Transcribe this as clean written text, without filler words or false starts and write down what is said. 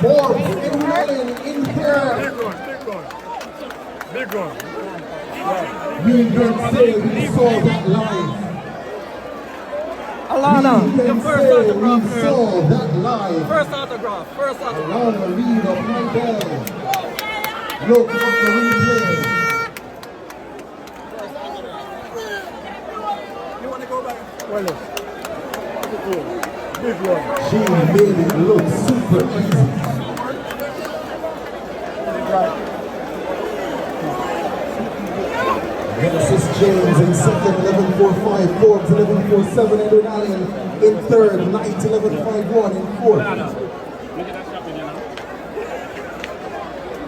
Forbes in Allen in third. Big one. We can say we saw that live. Alana, We can your first say autograph, we girl. saw that live. First autograph. Alana Reid of my bell. Look at the replay. You want to go back? Well, big one. She made it look super easy. Genesis James in second, 11.45. Forbes 11.47. Edward Allen in third, 9:11.51 in fourth.